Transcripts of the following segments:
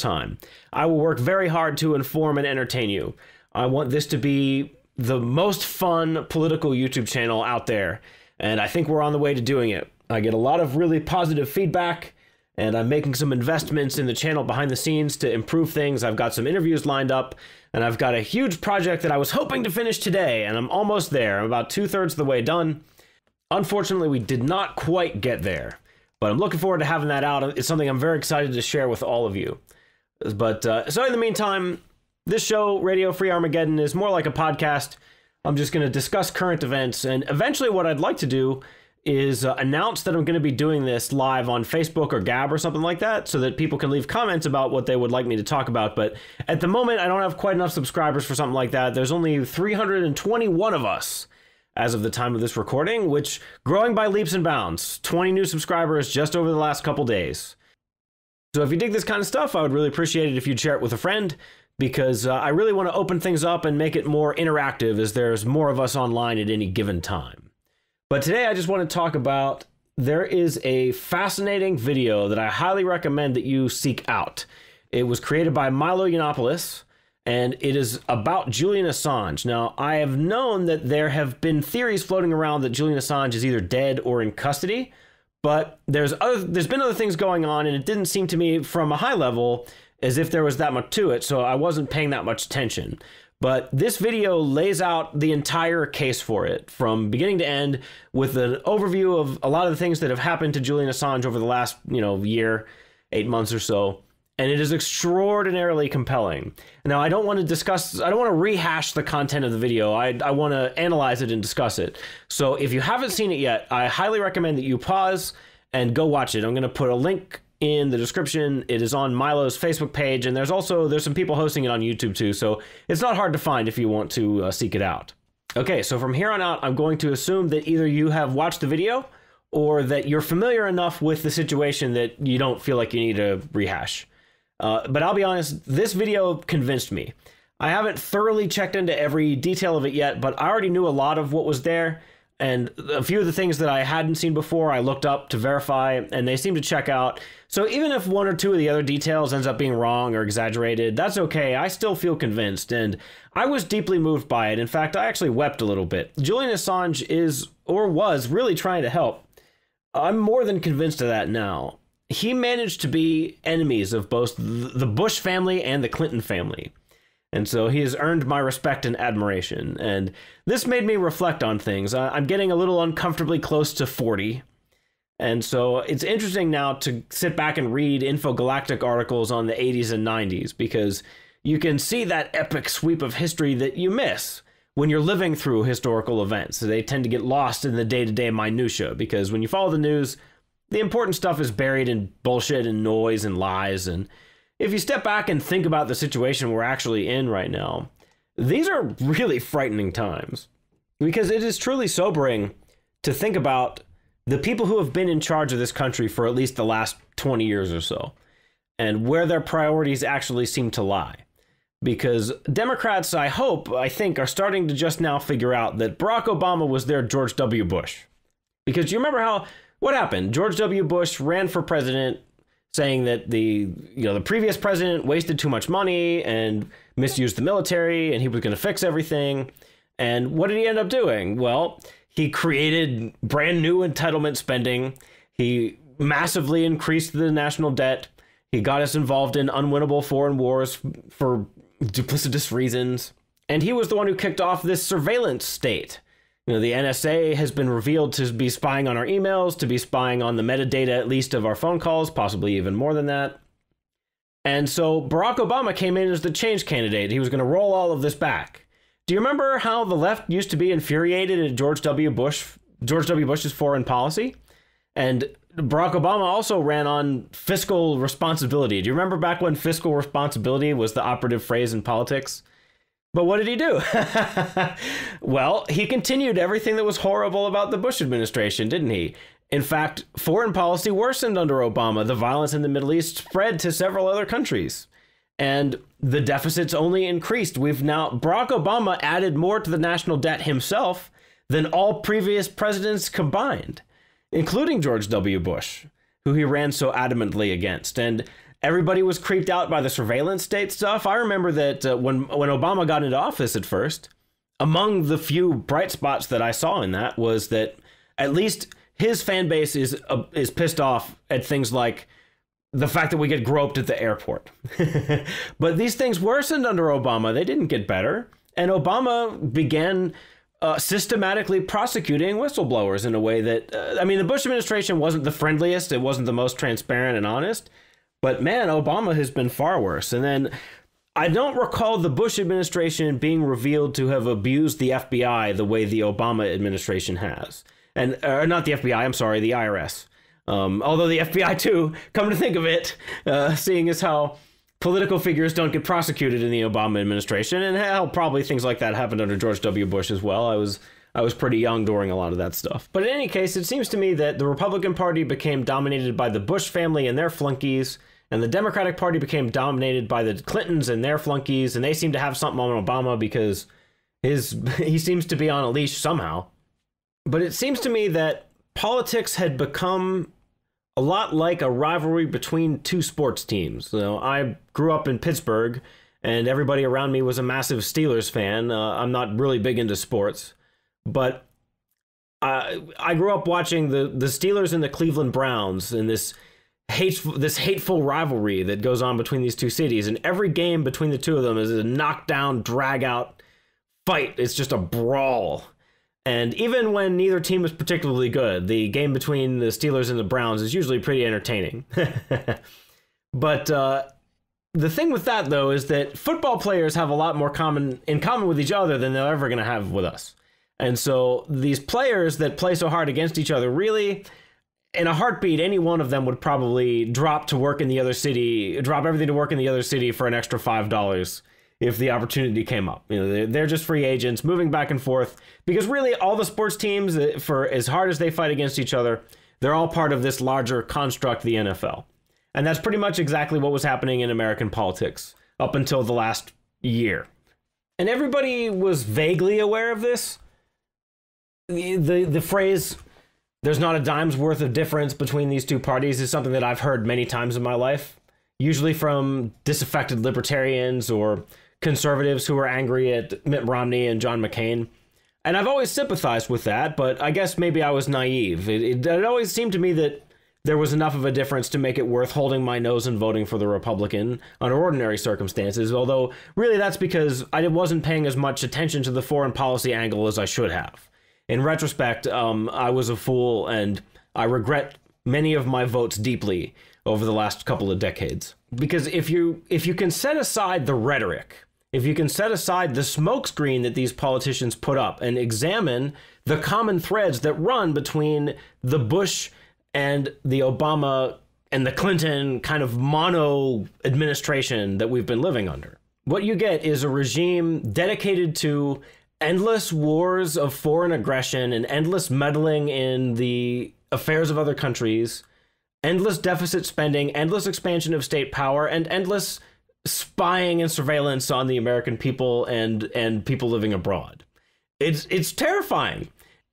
time. I will work very hard to inform and entertain you. I want this to be the most fun political YouTube channel out there, and I think we're on the way to doing it. I get a lot of really positive feedback, and I'm making some investments in the channel behind the scenes to improve things. I've got some interviews lined up, and I've got a huge project that I was hoping to finish today, and I'm almost there. I'm about 2/3 of the way done. Unfortunately, we did not quite get there, but I'm looking forward to having that out. It's something I'm very excited to share with all of you. But so in the meantime, this show, Radio Free Armageddon, is more like a podcast. I'm just going to discuss current events, and eventually what I'd like to do is announce that I'm going to be doing this live on Facebook or Gab or something like that, so that people can leave comments about what they would like me to talk about. But at the moment, I don't have quite enough subscribers for something like that. There's only 321 of us as of the time of this recording, which growing by leaps and bounds. 20 new subscribers just over the last couple days. So if you dig this kind of stuff, I would really appreciate it if you'd share it with a friend, because I really want to open things up and make it more interactive as there's more of us online at any given time. But today I just want to talk about, there is a fascinating video that I highly recommend that you seek out. It was created by Milo Yiannopoulos, and it is about Julian Assange. Now, I have known that there have been theories floating around that Julian Assange is either dead or in custody, but there's been other things going on, and it didn't seem to me from a high level as if there was that much to it, so I wasn't paying that much attention. But this video lays out the entire case for it from beginning to end, with an overview of a lot of the things that have happened to Julian Assange over the last, year, 8 months or so. And it is extraordinarily compelling. Now, I don't want to rehash the content of the video. I want to analyze it and discuss it. So if you haven't seen it yet, I highly recommend that you pause and go watch it. I'm going to put a link in the description. It is on Milo's Facebook page, and there's some people hosting it on YouTube too, so it's not hard to find if you want to seek it out. Okay, so from here on out, I'm going to assume that either you have watched the video or that you're familiar enough with the situation that you don't feel like you need to rehash. But I'll be honest, this video convinced me. I haven't thoroughly checked into every detail of it yet, but I already knew a lot of what was there. And a few of the things that I hadn't seen before, I looked up to verify, and they seem to check out. So even if one or two of the other details ends up being wrong or exaggerated, that's okay. I still feel convinced, and I was deeply moved by it. In fact, I actually wept a little bit. Julian Assange is, or was, really trying to help. I'm more than convinced of that now. He managed to be enemies of both the Bush family and the Clinton family. And so he has earned my respect and admiration. And this made me reflect on things. I'm getting a little uncomfortably close to 40. And so it's interesting now to sit back and read infogalactic articles on the 80s and 90s, because you can see that epic sweep of history that you miss when you're living through historical events. They tend to get lost in the day-to-day minutia, because when you follow the news, the important stuff is buried in bullshit and noise and lies. And if you step back and think about the situation we're actually in right now, these are really frightening times, because it is truly sobering to think about the people who have been in charge of this country for at least the last 20 years or so, and where their priorities actually seem to lie. Because Democrats, I think, are starting to just now figure out that Barack Obama was their George W. Bush. Because you remember what happened? George W. Bush ran for president, saying that the previous president wasted too much money and misused the military, and he was going to fix everything. And what did he end up doing? Well, he created brand new entitlement spending. He massively increased the national debt. He got us involved in unwinnable foreign wars for duplicitous reasons. And he was the one who kicked off this surveillance state. The NSA has been revealed to be spying on our emails, to be spying on the metadata, at least, of our phone calls, possibly even more than that. And so Barack Obama came in as the change candidate. He was going to roll all of this back. Do you remember how the left used to be infuriated at George W. Bush's foreign policy? And Barack Obama also ran on fiscal responsibility. Do you remember back when fiscal responsibility was the operative phrase in politics? But what did he do? Well, he continued everything that was horrible about the Bush administration, didn't he? In fact, foreign policy worsened under Obama. The violence in the Middle East spread to several other countries, and the deficits only increased. Barack Obama added more to the national debt himself than all previous presidents combined, including George W. Bush, who he ran so adamantly against. And Everybody was creeped out by the surveillance state stuff. I remember that when Obama got into office at first, among the few bright spots that I saw in that was that at least his fan base is pissed off at things like the fact that we get groped at the airport. But these things worsened under Obama. They didn't get better. And Obama began systematically prosecuting whistleblowers in a way that, I mean, the Bush administration wasn't the friendliest. It wasn't the most transparent and honest. But man, Obama has been far worse. And then I don't recall the Bush administration being revealed to have abused the FBI the way the Obama administration has. And not the FBI, I'm sorry, the IRS. Although the FBI too, come to think of it, seeing as how political figures don't get prosecuted in the Obama administration, and how probably things like that happened under George W. Bush as well. I was pretty young during a lot of that stuff. But in any case, it seems to me that the Republican Party became dominated by the Bush family and their flunkies, and the Democratic Party became dominated by the Clintons and their flunkies, and they seem to have something on Obama because he seems to be on a leash somehow. But it seems to me that politics had become a lot like a rivalry between two sports teams. You know, I grew up in Pittsburgh, and everybody around me was a massive Steelers fan. I'm not really big into sports, but I grew up watching the Steelers and the Cleveland Browns in this hateful rivalry that goes on between these two cities. And every game between the two of them is a knockdown, drag-out fight. It's just a brawl. And even when neither team is particularly good, the game between the Steelers and the Browns is usually pretty entertaining. But the thing with that, though, is that football players have a lot more in common with each other than they're ever going to have with us. And so these players that play so hard against each other, really, in a heartbeat, any one of them would probably drop everything to work in the other city for an extra $5 if the opportunity came up. You know, they're just free agents moving back and forth, because really all the sports teams, for as hard as they fight against each other, they're all part of this larger construct, the NFL. And that's pretty much exactly what was happening in American politics up until the last year. And everybody was vaguely aware of this. The phrase, "there's not a dime's worth of difference between these two parties," is something that I've heard many times in my life, usually from disaffected libertarians or conservatives who are angry at Mitt Romney and John McCain. And I've always sympathized with that, but I guess maybe I was naive. It always seemed to me that there was enough of a difference to make it worth holding my nose and voting for the Republican under ordinary circumstances, although really that's because I wasn't paying as much attention to the foreign policy angle as I should have. In retrospect, I was a fool, and I regret many of my votes deeply over the last couple of decades. Because if you can set aside the rhetoric, if you can set aside the smokescreen that these politicians put up and examine the common threads that run between the Bush and the Obama and the Clinton kind of mono administration that we've been living under, what you get is a regime dedicated to endless wars of foreign aggression and endless meddling in the affairs of other countries, endless deficit spending, endless expansion of state power, and endless spying and surveillance on the American people and people living abroad. It's terrifying.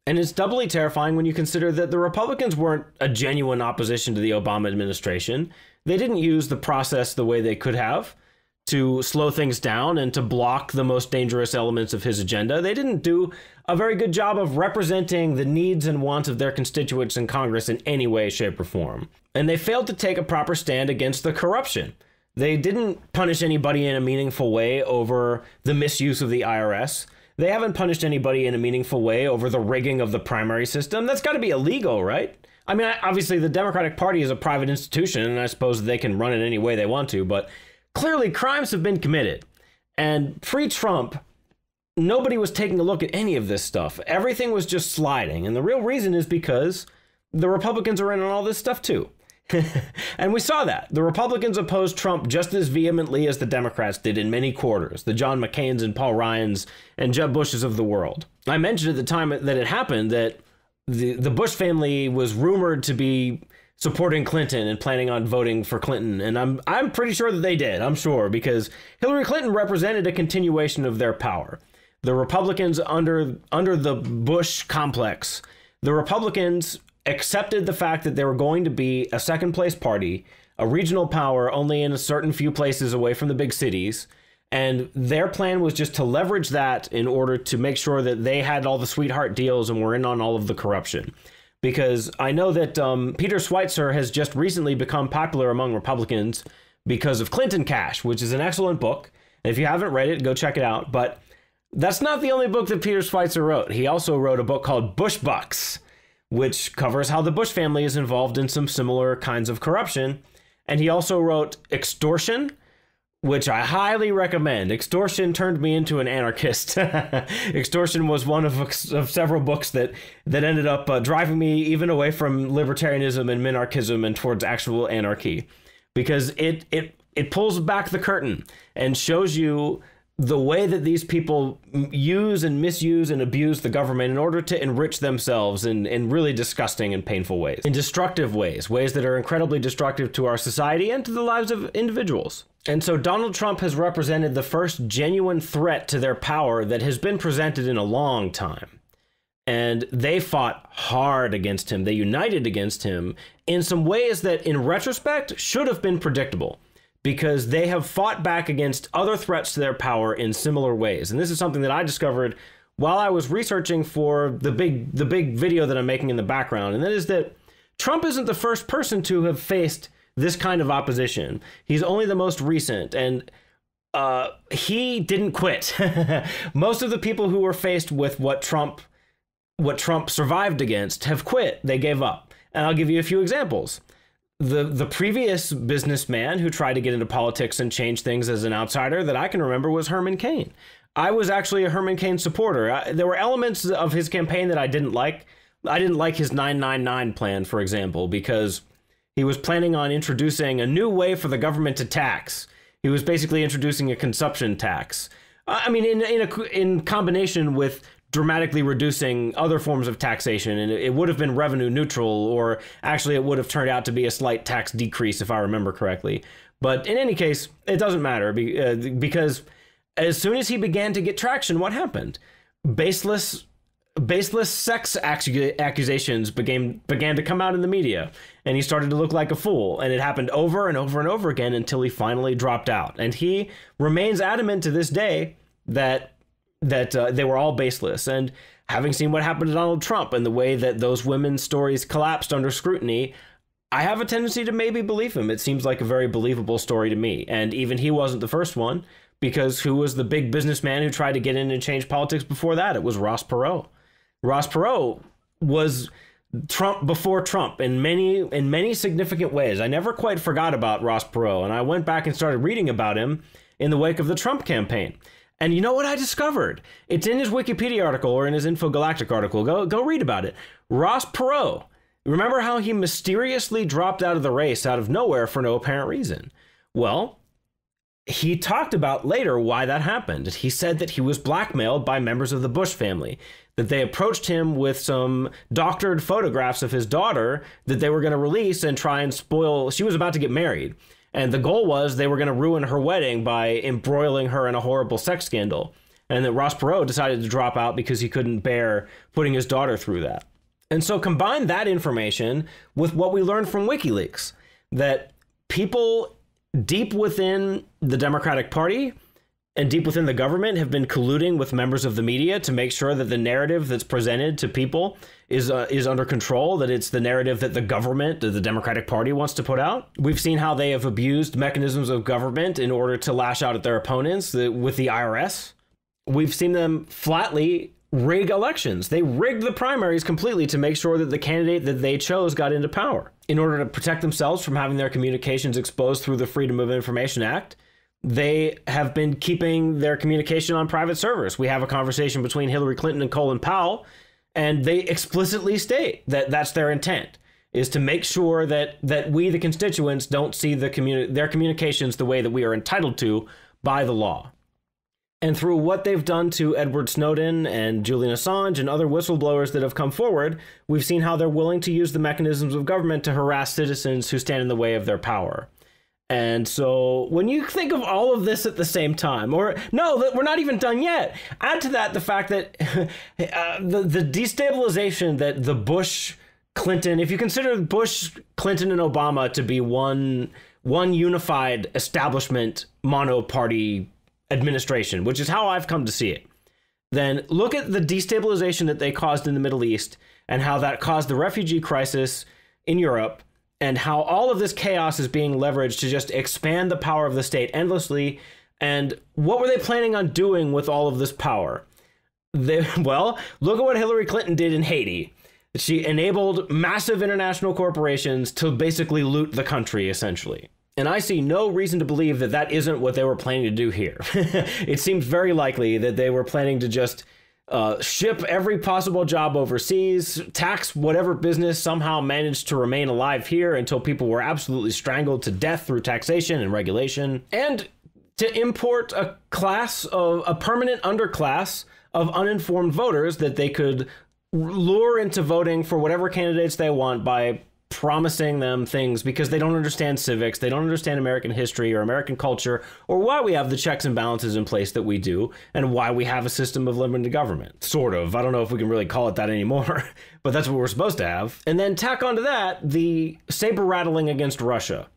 And it's doubly terrifying when you consider that the Republicans weren't a genuine opposition to the Obama administration. They didn't use the process the way they could have to slow things down and to block the most dangerous elements of his agenda. They didn't do a very good job of representing the needs and wants of their constituents in Congress in any way, shape, or form. And they failed to take a proper stand against the corruption. They didn't punish anybody in a meaningful way over the misuse of the IRS. They haven't punished anybody in a meaningful way over the rigging of the primary system. That's got to be illegal, right? I mean, obviously the Democratic Party is a private institution, and I suppose they can run it any way they want to, but clearly crimes have been committed. And pre-Trump, nobody was taking a look at any of this stuff. Everything was just sliding. And the real reason is because the Republicans are in on all this stuff too. And we saw that. The Republicans opposed Trump just as vehemently as the Democrats did in many quarters, the John McCains and Paul Ryans and Jeb Bushes of the world. I mentioned at the time that it happened that the Bush family was rumored to be supporting Clinton and planning on voting for Clinton. And I'm pretty sure that they did, I'm sure, because Hillary Clinton represented a continuation of their power. The Republicans under the Bush complex, the Republicans accepted the fact that they were going to be a second place party, a regional power only in a certain few places away from the big cities. And their plan was just to leverage that in order to make sure that they had all the sweetheart deals and were in on all of the corruption. Because I know that Peter Schweitzer has just recently become popular among Republicans because of Clinton Cash, which is an excellent book. And if you haven't read it, go check it out. But that's not the only book that Peter Schweitzer wrote. He also wrote a book called Bush Bucks, which covers how the Bush family is involved in some similar kinds of corruption. And he also wrote Extortion, which I highly recommend. Extortion turned me into an anarchist. Extortion was one of several books that ended up driving me even away from libertarianism and minarchism and towards actual anarchy, because it pulls back the curtain and shows you the way that these people use and misuse and abuse the government in order to enrich themselves in really disgusting and painful ways, in destructive ways that are incredibly destructive to our society and to the lives of individuals. And so Donald Trump has represented the first genuine threat to their power that has been presented in a long time. And they fought hard against him. They united against him in some ways that, in retrospect, should have been predictable, because they have fought back against other threats to their power in similar ways. And this is something that I discovered while I was researching for the big video that I'm making in the background. And that is that Trump isn't the first person to have faced this kind of opposition. He's only the most recent, and he didn't quit. Most of the people who were faced with what Trump survived against have quit. They gave up. And I'll give you a few examples. The previous businessman who tried to get into politics and change things as an outsider that I can remember was Herman Cain. I was actually a Herman Cain supporter. There were elements of his campaign that I didn't like. I didn't like his 999 plan, for example, because he was planning on introducing a new way for the government to tax. He was basically introducing a consumption tax. I mean, in combination with dramatically reducing other forms of taxation, and it would have been revenue neutral, or actually it would have turned out to be a slight tax decrease if I remember correctly. But in any case, it doesn't matter, because as soon as he began to get traction, what happened? Baseless sex accusations began to come out in the media, and he started to look like a fool. And it happened over and over and over again until he finally dropped out. And he remains adamant to this day that they were all baseless. And having seen what happened to Donald Trump and the way that those women's stories collapsed under scrutiny, I have a tendency to maybe believe him. It seems like a very believable story to me. And even he wasn't the first one, because who was the big businessman who tried to get in and change politics before that? It was Ross Perot. Ross Perot was Trump before Trump in many significant ways. I never quite forgot about Ross Perot, and I went back and started reading about him in the wake of the Trump campaign. And you know what I discovered? It's in his Wikipedia article or in his Infogalactic article. Go read about it. Ross Perot. Remember how he mysteriously dropped out of the race out of nowhere for no apparent reason? Well, he talked about later why that happened. He said that he was blackmailed by members of the Bush family, that they approached him with some doctored photographs of his daughter that they were going to release and try and spoil. She was about to get married. And the goal was they were going to ruin her wedding by embroiling her in a horrible sex scandal. And that Ross Perot decided to drop out because he couldn't bear putting his daughter through that. And so combine that information with what we learned from WikiLeaks, that people deep within the Democratic Party and deep within the government have been colluding with members of the media to make sure that the narrative that's presented to people is under control, that it's the narrative that the government, the Democratic Party, wants to put out. We've seen how they have abused mechanisms of government in order to lash out at their opponents with the IRS. We've seen them flatly rig elections. They rigged the primaries completely to make sure that the candidate that they chose got into power. In order to protect themselves from having their communications exposed through the Freedom of Information Act, they have been keeping their communication on private servers. We have a conversation between Hillary Clinton and Colin Powell, and they explicitly state that that's their intent, is to make sure that we, the constituents, don't see their communications the way that we are entitled to by the law. And through what they've done to Edward Snowden and Julian Assange and other whistleblowers that have come forward, we've seen how they're willing to use the mechanisms of government to harass citizens who stand in the way of their power. And so when you think of all of this at the same time, or no, we're not even done yet. Add to that the fact that the destabilization that the Bush, Clinton, if you consider Bush, Clinton, and Obama to be one one unified establishment mono-party administration, which is how I've come to see it, then look at the destabilization that they caused in the Middle East and how that caused the refugee crisis in Europe, and how all of this chaos is being leveraged to just expand the power of the state endlessly. And what were they planning on doing with all of this power? Well, look at what Hillary Clinton did in Haiti. She enabled massive international corporations to basically loot the country, essentially. And I see no reason to believe that that isn't what they were planning to do here. It seems very likely that they were planning to just ship every possible job overseas, tax whatever business somehow managed to remain alive here until people were absolutely strangled to death through taxation and regulation, and to import a permanent underclass of uninformed voters that they could lure into voting for whatever candidates they want by promising them things because they don't understand civics, they don't understand American history or American culture, or why we have the checks and balances in place that we do, and why we have a system of limited government. Sort of. I don't know if we can really call it that anymore, but that's what we're supposed to have. And then tack onto that the saber rattling against Russia.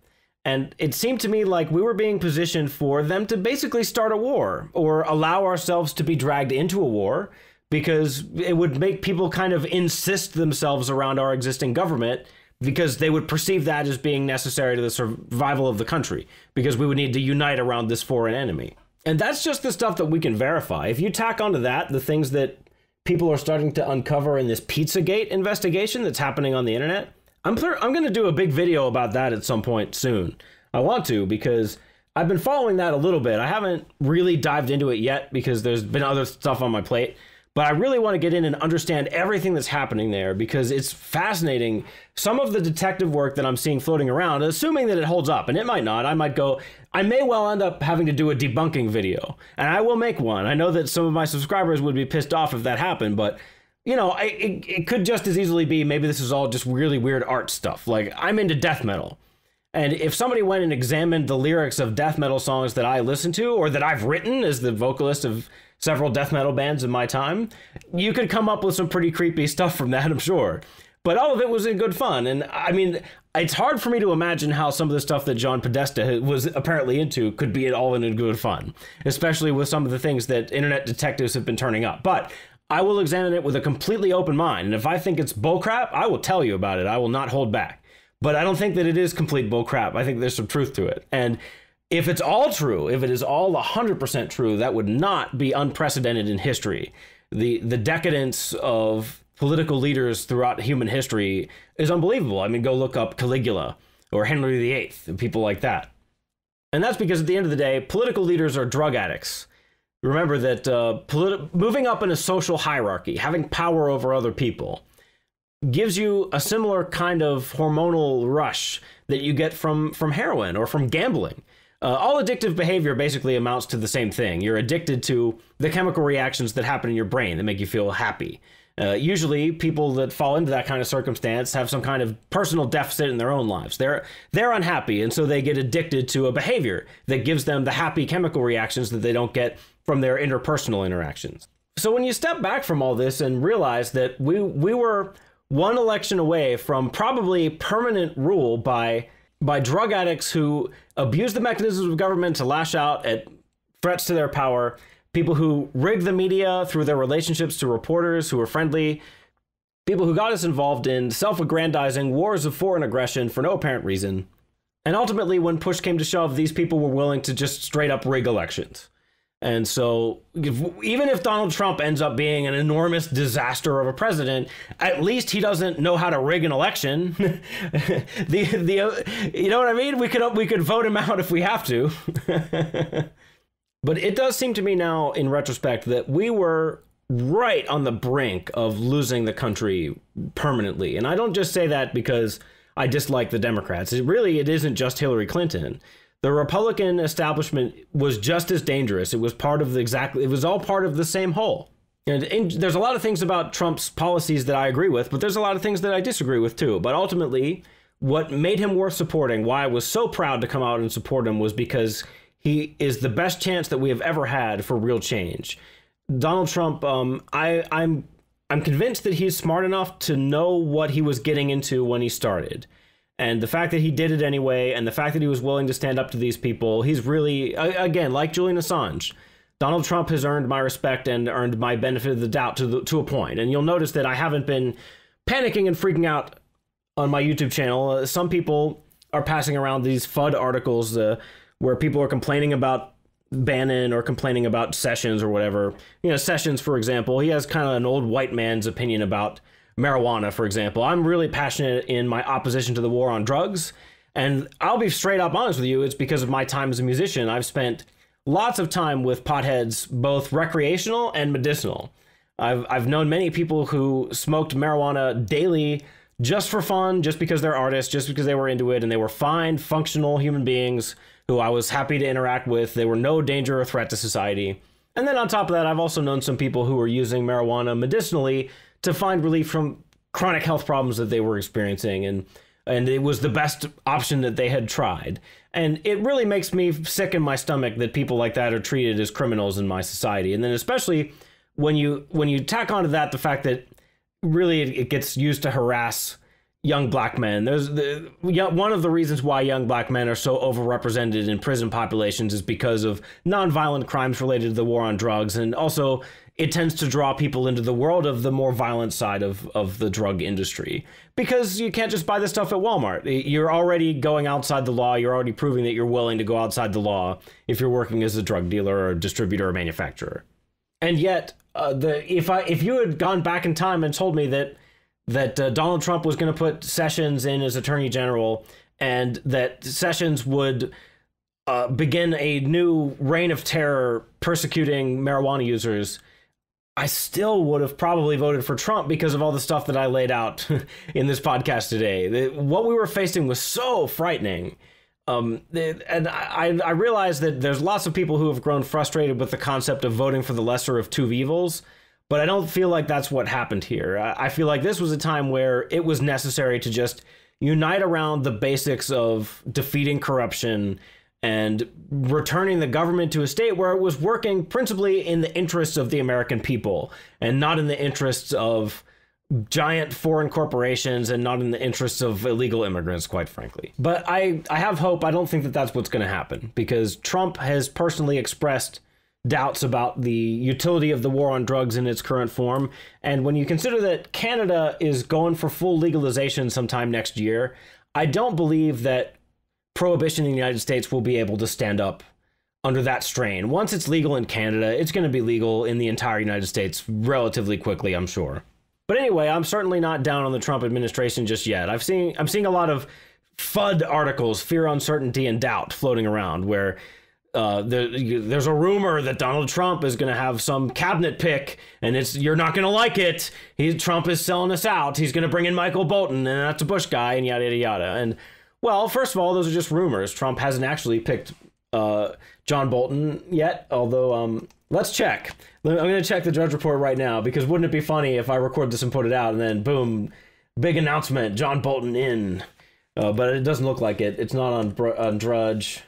And it seemed to me like we were being positioned for them to basically start a war, or allow ourselves to be dragged into a war, because it would make people kind of insist themselves around our existing government, because they would perceive that as being necessary to the survival of the country, because we would need to unite around this foreign enemy. And that's just the stuff that we can verify. If you tack onto that the things that people are starting to uncover in this Pizzagate investigation that's happening on the internet, I'm going to do a big video about that at some point soon. I want to, because I've been following that a little bit. I haven't really dived into it yet because there's been other stuff on my plate. But I really want to get in and understand everything that's happening there, because it's fascinating. Some of the detective work that I'm seeing floating around, assuming that it holds up, and it might not, I may well end up having to do a debunking video, and I will make one. I know that some of my subscribers would be pissed off if that happened, but you know, it could just as easily be maybe this is all just really weird art stuff. Like, I'm into death metal. And if somebody went and examined the lyrics of death metal songs that I listen to, or that I've written as the vocalist of several death metal bands in my time, you could come up with some pretty creepy stuff from that, I'm sure. But all of it was in good fun. And I mean, it's hard for me to imagine how some of the stuff that John Podesta was apparently into could be at all in good fun, especially with some of the things that internet detectives have been turning up. But I will examine it with a completely open mind. And if I think it's bullcrap, I will tell you about it. I will not hold back. But I don't think that it is complete bullcrap. I think there's some truth to it. And if it's all true, if it is all 100% true, that would not be unprecedented in history. The decadence of political leaders throughout human history is unbelievable. I mean, go look up Caligula or Henry VIII and people like that. And that's because at the end of the day, political leaders are drug addicts. Remember that moving up in a social hierarchy, having power over other people, gives you a similar kind of hormonal rush that you get from heroin or from gambling. All addictive behavior basically amounts to the same thing. You're addicted to the chemical reactions that happen in your brain that make you feel happy. Usually, people that fall into that kind of circumstance have some kind of personal deficit in their own lives. They're unhappy, and so they get addicted to a behavior that gives them the happy chemical reactions that they don't get from their interpersonal interactions. So when you step back from all this and realize that we were one election away from probably permanent rule by drug addicts who abuse the mechanisms of government to lash out at threats to their power, people who rig the media through their relationships to reporters who are friendly, people who got us involved in self-aggrandizing wars of foreign aggression for no apparent reason. And ultimately, when push came to shove, these people were willing to just straight up rig elections. And so even if Donald Trump ends up being an enormous disaster of a president, at least he doesn't know how to rig an election. You know what I mean? We could vote him out if we have to. But it does seem to me now, in retrospect, that we were right on the brink of losing the country permanently. And I don't just say that because I dislike the Democrats. It isn't just Hillary Clinton. The Republican establishment was just as dangerous. It was all part of the same whole. And there's a lot of things about Trump's policies that I agree with, but there's a lot of things that I disagree with too. But ultimately, what made him worth supporting, why I was so proud to come out and support him, was because he is the best chance that we have ever had for real change. Donald Trump, I'm convinced that he's smart enough to know what he was getting into when he started. And the fact that he did it anyway, and the fact that he was willing to stand up to these people, he's really, again, like Julian Assange, Donald Trump has earned my respect and earned my benefit of the doubt to a point. And you'll notice that I haven't been panicking and freaking out on my YouTube channel. Some people are passing around these FUD articles where people are complaining about Bannon or complaining about Sessions or whatever. Sessions, for example, he has kind of an old white man's opinion about marijuana, for example. I'm really passionate in my opposition to the war on drugs. And I'll be straight up honest with you, it's because of my time as a musician. I've spent lots of time with potheads, both recreational and medicinal. I've known many people who smoked marijuana daily just for fun, just because they're artists, just because they were into it, and they were fine, functional human beings who I was happy to interact with. They were no danger or threat to society. And then on top of that, I've also known some people who were using marijuana medicinally to find relief from chronic health problems that they were experiencing, and it was the best option that they had tried. And it really makes me sick in my stomach that people like that are treated as criminals in my society. And then especially when you tack onto that the fact that really it gets used to harass young black men. One of the reasons why young black men are so overrepresented in prison populations is because of nonviolent crimes related to the war on drugs, and also it tends to draw people into the world of the more violent side of the drug industry, because you can't just buy this stuff at Walmart. You're already going outside the law. You're already proving that you're willing to go outside the law if you're working as a drug dealer or a distributor or manufacturer. And yet, if you had gone back in time and told me that Donald Trump was going to put Sessions in as Attorney General, and that Sessions would begin a new reign of terror persecuting marijuana users, I still would have probably voted for Trump because of all the stuff that I laid out in this podcast today. What we were facing was so frightening. And I realize that there's lots of people who have grown frustrated with the concept of voting for the lesser of two evils, but I don't feel like that's what happened here. I feel like this was a time where it was necessary to just unite around the basics of defeating corruption and returning the government to a state where it was working principally in the interests of the American people and not in the interests of giant foreign corporations and not in the interests of illegal immigrants, quite frankly. But I have hope. I don't think that that's what's going to happen, because Trump has personally expressed doubts about the utility of the war on drugs in its current form. And when you consider that Canada is going for full legalization sometime next year, I don't believe that prohibition in the United States will be able to stand up under that strain. Once it's legal in Canada, it's going to be legal in the entire United States relatively quickly, I'm sure. But anyway, I'm certainly not down on the Trump administration just yet. I'm seeing a lot of FUD articles, fear, uncertainty, and doubt floating around, where there's a rumor that Donald Trump is going to have some cabinet pick, and you're not going to like it. Trump is selling us out. He's going to bring in Michael Bolton, and that's a Bush guy, and yada, yada, yada. And, well, first of all, those are just rumors. Trump hasn't actually picked John Bolton yet, although let's check. I'm going to check the Drudge Report right now, because wouldn't it be funny if I record this and put it out, and then, boom, big announcement, John Bolton in. But it doesn't look like it. It's not on Drudge.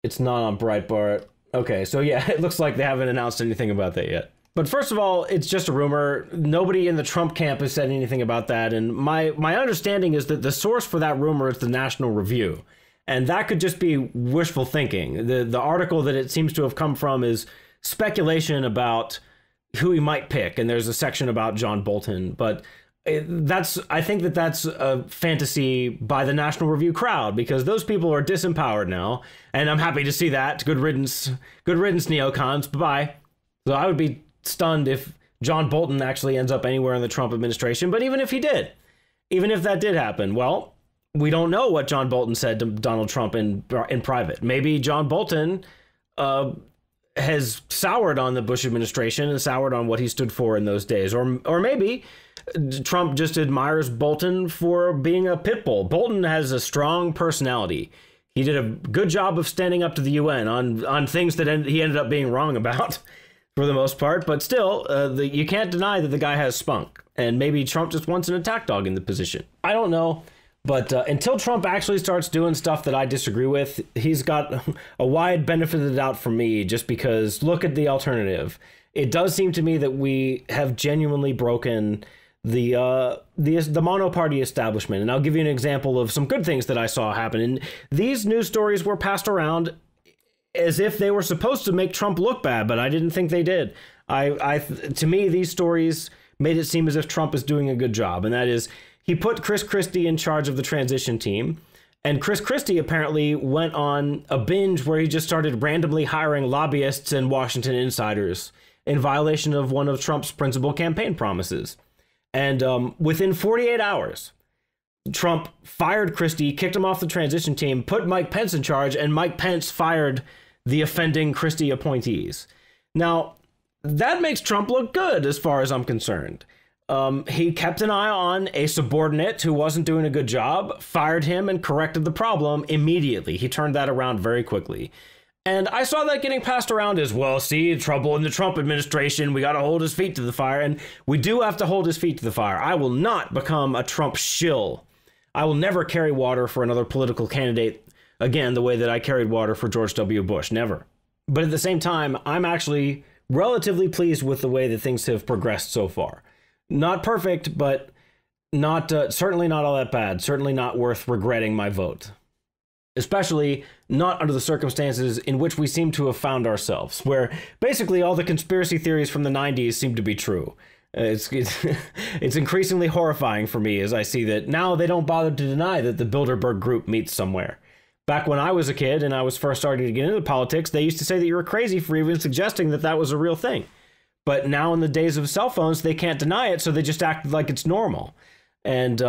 It's not on Breitbart. Okay, so yeah, it looks like they haven't announced anything about that yet. But first of all, it's just a rumor. Nobody in the Trump camp has said anything about that. And my understanding is that the source for that rumor is the National Review. And that could just be wishful thinking. The article that it seems to have come from is speculation about who he might pick. And there's a section about John Bolton. But I think that's a fantasy by the National Review crowd, because those people are disempowered now. And I'm happy to see that. Good riddance, neocons. Bye-bye. So I would be stunned if John Bolton actually ends up anywhere in the Trump administration. But even if he did, even if that did happen, well, we don't know what John Bolton said to Donald Trump in private. Maybe John Bolton has soured on the Bush administration and soured on what he stood for in those days. Or maybe Trump just admires Bolton for being a pit bull. Bolton has a strong personality. He did a good job of standing up to the UN on things that he ended up being wrong about, for the most part. But still, you can't deny that the guy has spunk. And maybe Trump just wants an attack dog in the position. I don't know. But until Trump actually starts doing stuff that I disagree with, he's got a wide benefit of the doubt from me, just because look at the alternative. It does seem to me that we have genuinely broken the monoparty establishment. And I'll give you an example of some good things that I saw happen. And these news stories were passed around as if they were supposed to make Trump look bad, but I didn't think they did. To me, these stories made it seem as if Trump is doing a good job, and that is he put Chris Christie in charge of the transition team. And Chris Christie apparently went on a binge where he just started randomly hiring lobbyists and Washington insiders in violation of one of Trump's principal campaign promises. And within 48 hours, Trump fired Christie, kicked him off the transition team, put Mike Pence in charge, and Mike Pence fired the offending Christie appointees. Now, that makes Trump look good as far as I'm concerned. He kept an eye on a subordinate who wasn't doing a good job, fired him, and corrected the problem immediately. He turned that around very quickly. And I saw that getting passed around as, well, see, trouble in the Trump administration. We got to hold his feet to the fire. And we do have to hold his feet to the fire. I will not become a Trump shill. I will never carry water for another political candidate again the way that I carried water for George W. Bush. Never. But at the same time, I'm actually relatively pleased with the way that things have progressed so far. Not perfect, but not certainly not all that bad. Certainly not worth regretting my vote. Especially not under the circumstances in which we seem to have found ourselves, where basically all the conspiracy theories from the 90s seem to be true. It's increasingly horrifying for me as I see that now they don't bother to deny that the Bilderberg group meets somewhere. Back when I was a kid and I was first starting to get into politics, they used to say that you were crazy for even suggesting that that was a real thing. But now in the days of cell phones, they can't deny it, so they just act like it's normal. And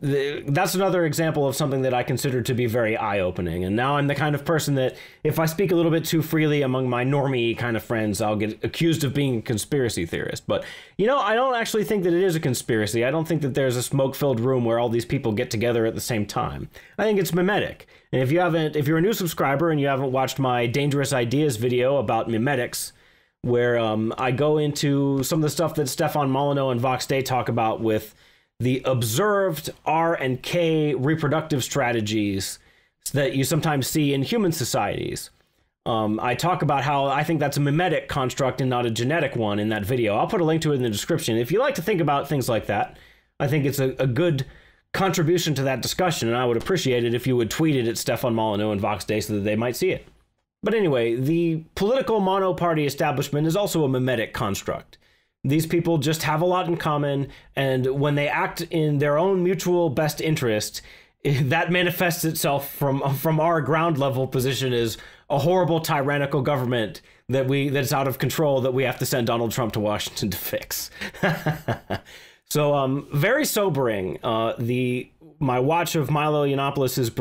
that's another example of something that I consider to be very eye-opening. And now I'm the kind of person that if I speak a little bit too freely among my normie kind of friends, I'll get accused of being a conspiracy theorist. But, you know, I don't actually think that it is a conspiracy. I don't think that there's a smoke-filled room where all these people get together at the same time. I think it's mimetic. And if you're a new subscriber and you haven't watched my Dangerous Ideas video about mimetics, where I go into some of the stuff that Stefan Molyneux and Vox Day talk about with the observed R and K reproductive strategies that you sometimes see in human societies. I talk about how I think that's a mimetic construct and not a genetic one in that video. I'll put a link to it in the description. If you like to think about things like that, I think it's a good contribution to that discussion, and I would appreciate it if you would tweet it at Stefan Molyneux and Vox Day so that they might see it. But anyway, the political monoparty establishment is also a mimetic construct. These people just have a lot in common, and when they act in their own mutual best interest, that manifests itself from our ground level position as a horrible tyrannical government that's out of control that we have to send Donald Trump to Washington to fix. So very sobering. My watch of Milo Yiannopoulos'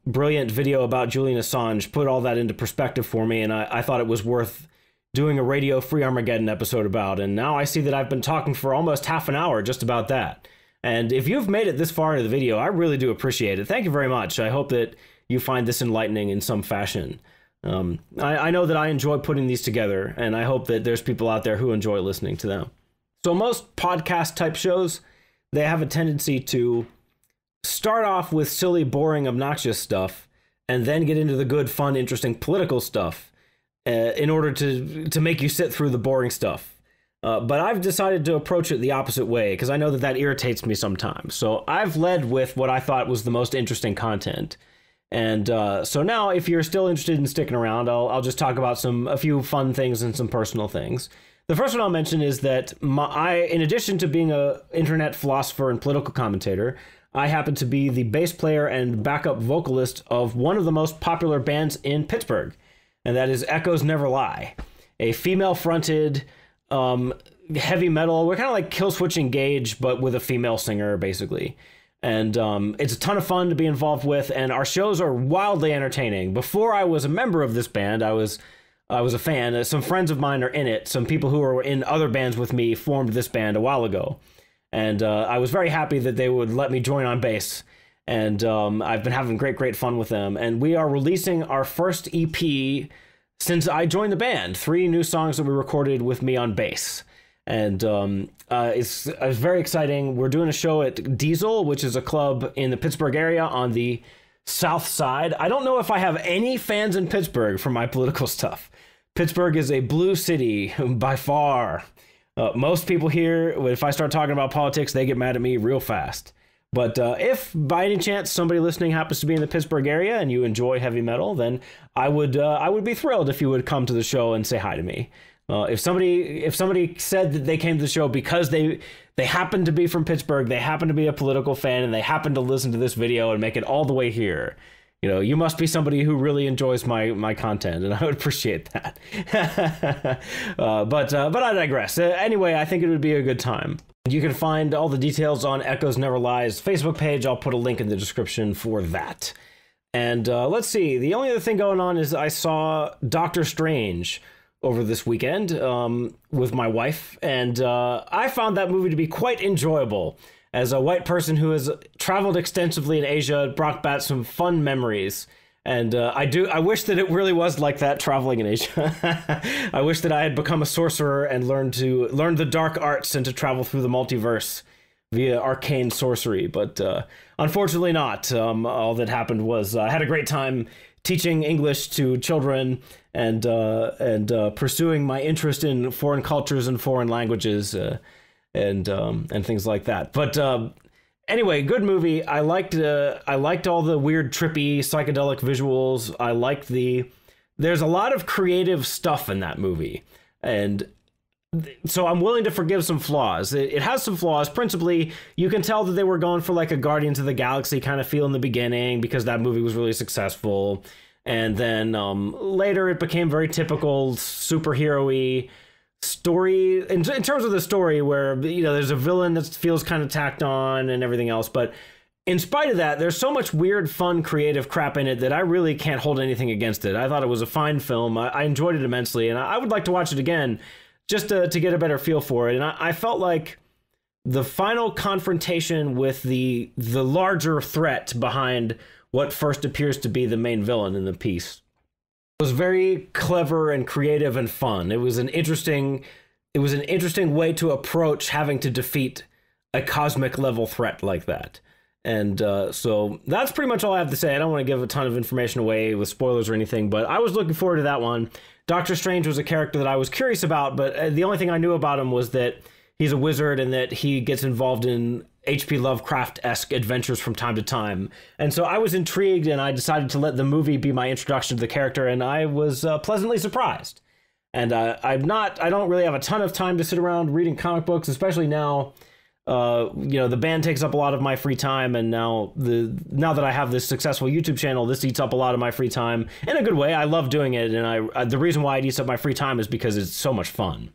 brilliant video about Julian Assange put all that into perspective for me, and I thought it was worth doing a Radio Free Armageddon episode about. And now I see that I've been talking for almost half an hour just about that. And if you've made it this far into the video, I really do appreciate it. Thank you very much. I hope that you find this enlightening in some fashion. I know that I enjoy putting these together, and I hope that there's people out there who enjoy listening to them. So most podcast type shows, they have a tendency to start off with silly, boring, obnoxious stuff, and then get into the good, fun, interesting political stuff in order to make you sit through the boring stuff. But I've decided to approach it the opposite way because I know that irritates me sometimes. So I've led with what I thought was the most interesting content. And so now, if you're still interested in sticking around, I'll just talk about a few fun things and some personal things. The first one I'll mention is that in addition to being an internet philosopher and political commentator, I happen to be the bass player and backup vocalist of one of the most popular bands in Pittsburgh, and that is Echoes Never Lie, a female-fronted heavy metal. We're kind of like Killswitch Engage, but with a female singer, basically. And it's a ton of fun to be involved with, and our shows are wildly entertaining. Before I was a member of this band, I was a fan. Some friends of mine are in it. Some people who were in other bands with me formed this band a while ago. And I was very happy that they would let me join on bass. And I've been having great fun with them. And we are releasing our first EP since I joined the band. 3 new songs that we recorded with me on bass. And it's very exciting. We're doing a show at Diesel, which is a club in the Pittsburgh area on the south side. I don't know if I have any fans in Pittsburgh for my political stuff. Pittsburgh is a blue city by far. Most people here, if I start talking about politics, they get mad at me real fast. But if by any chance somebody listening happens to be in the Pittsburgh area and you enjoy heavy metal, then I would be thrilled if you would come to the show and say hi to me. If somebody said that they came to the show because they happen to be from Pittsburgh, they happen to be a political fan, and they happen to listen to this video and make it all the way here, you must be somebody who really enjoys my content, and I would appreciate that. But I digress. Anyway, I think it would be a good time. You can find all the details on Echoes Never Lie's Facebook page. I'll put a link in the description for that. And let's see. The only other thing going on is I saw Doctor Strange over this weekend with my wife, and I found that movie to be quite enjoyable. As a white person who has traveled extensively in Asia, it brought back some fun memories. And I wish that it really was like that traveling in Asia. I wish that I had become a sorcerer and learned the dark arts and to travel through the multiverse via arcane sorcery. But unfortunately not. All that happened was I had a great time teaching English to children and pursuing my interest in foreign cultures and foreign languages and things like that. But anyway, good movie. I liked all the weird, trippy, psychedelic visuals. There's a lot of creative stuff in that movie, and so I'm willing to forgive some flaws. It has some flaws. Principally, you can tell that they were going for like a Guardians of the Galaxy kind of feel in the beginning because that movie was really successful, and then later it became very typical superhero-y story in terms of the story, where there's a villain that feels kind of tacked on and everything else. But in spite of that, there's so much weird, fun, creative crap in it that I really can't hold anything against it. I thought it was a fine film. I enjoyed it immensely, and I would like to watch it again just to get a better feel for it. And I felt like the final confrontation with the larger threat behind what first appears to be the main villain in the piece was very clever and creative and fun. It was an interesting way to approach having to defeat a cosmic level threat like that. And so that's pretty much all I have to say. I don't want to give a ton of information away with spoilers or anything, but I was looking forward to that one. Doctor Strange was a character that I was curious about, but the only thing I knew about him was that he's a wizard and that he gets involved in H.P. Lovecraft-esque adventures from time to time. And so I was intrigued, and I decided to let the movie be my introduction to the character, and I was pleasantly surprised. And I don't really have a ton of time to sit around reading comic books, especially now. The band takes up a lot of my free time, and now that I have this successful YouTube channel, this eats up a lot of my free time in a good way. I love doing it, and the reason why it eats up my free time is because it's so much fun.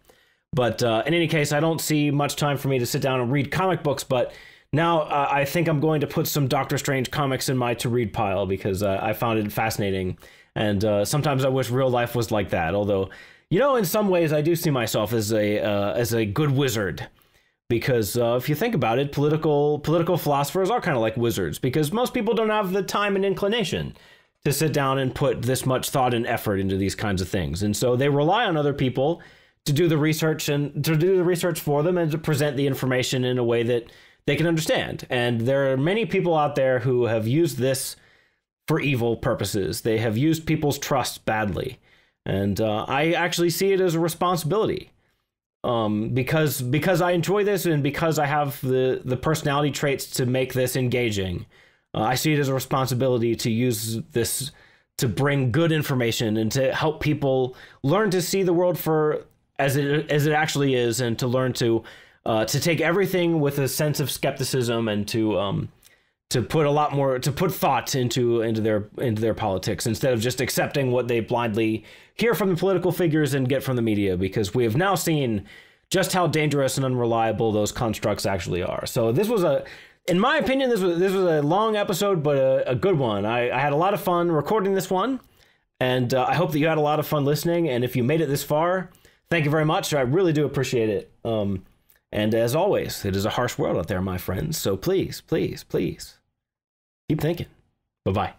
But in any case, I don't see much time for me to sit down and read comic books, but now I think I'm going to put some Doctor Strange comics in my to-read pile because I found it fascinating. And sometimes I wish real life was like that, although, in some ways I do see myself as a good wizard. Because if you think about it, political philosophers are kind of like wizards, because most people don't have the time and inclination to sit down and put this much thought and effort into these kinds of things. And so they rely on other people to do the research for them and to present the information in a way that they can understand. And there are many people out there who have used this for evil purposes. They have used people's trust badly. And I actually see it as a responsibility. Because I enjoy this and because I have the personality traits to make this engaging, I see it as a responsibility to use this to bring good information and to help people learn to see the world for as it actually is, and to learn to take everything with a sense of skepticism and to put thought into their politics instead of just accepting what they blindly hear from the political figures and get from the media, because we have now seen just how dangerous and unreliable those constructs actually are. So this was in my opinion, this was a long episode, but a good one. I had a lot of fun recording this one, and I hope that you had a lot of fun listening. And if you made it this far, thank you very much. I really do appreciate it. And as always, it is a harsh world out there, my friends. So please, please, please keep thinking. Bye-bye.